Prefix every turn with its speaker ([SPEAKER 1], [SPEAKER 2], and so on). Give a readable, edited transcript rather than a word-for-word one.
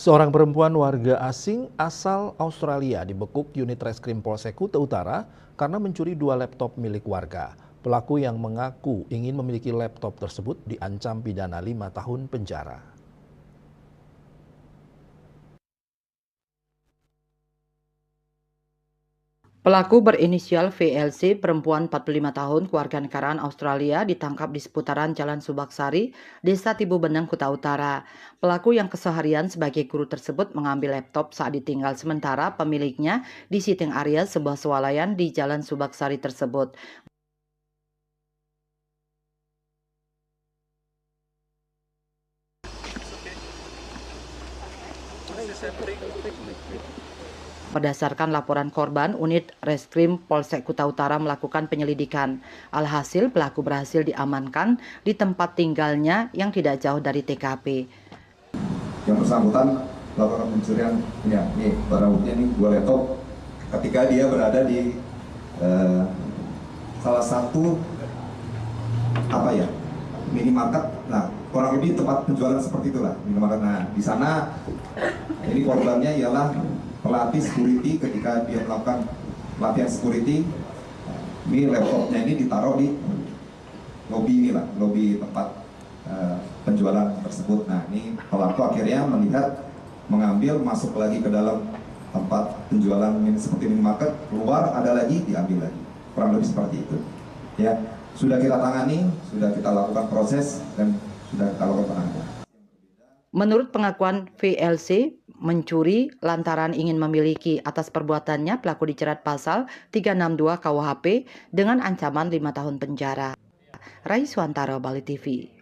[SPEAKER 1] Seorang perempuan warga asing asal Australia dibekuk unit reskrim Polsek Kuta Utara karena mencuri 2 laptop milik warga. Pelaku yang mengaku ingin memiliki laptop tersebut diancam pidana 5 tahun penjara.
[SPEAKER 2] Pelaku berinisial VLC, perempuan 45 tahun, kewarganegaraan Australia, ditangkap di seputaran Jalan Subaksari, Desa Tibu Beneng, Kuta Utara. Pelaku yang keseharian sebagai guru tersebut mengambil laptop saat ditinggal sementara pemiliknya di sitting area sebuah swalayan di Jalan Subaksari tersebut. Berdasarkan laporan korban, unit reskrim Polsek Kuta Utara melakukan penyelidikan. Alhasil, pelaku berhasil diamankan di tempat tinggalnya yang tidak jauh dari TKP.
[SPEAKER 3] Yang bersangkutan melakukan pencurian, ini barang buktinya ini 2 laptop ketika dia berada di salah satu minimarket. Nah, kurang lebih tempat penjualan seperti itulah minimarket. Nah, di sana ini korbannya ialah pelatih security. Ketika dia melakukan pelatihan security, ini laptopnya ini ditaruh di lobi tempat penjualan tersebut. Nah, ini pelaku akhirnya melihat, mengambil, masuk lagi ke dalam tempat penjualan seperti minimarket, keluar ada lagi, diambil lagi, kurang lebih seperti itu. Ya, sudah kita tangani, sudah kita lakukan proses, dan sudah kita lakukan penahanan.
[SPEAKER 2] Menurut pengakuan VLC, mencuri lantaran ingin memiliki. Atas perbuatannya, pelaku dijerat pasal 362 KUHP dengan ancaman 5 tahun penjara. Raiswantara, Bali TV.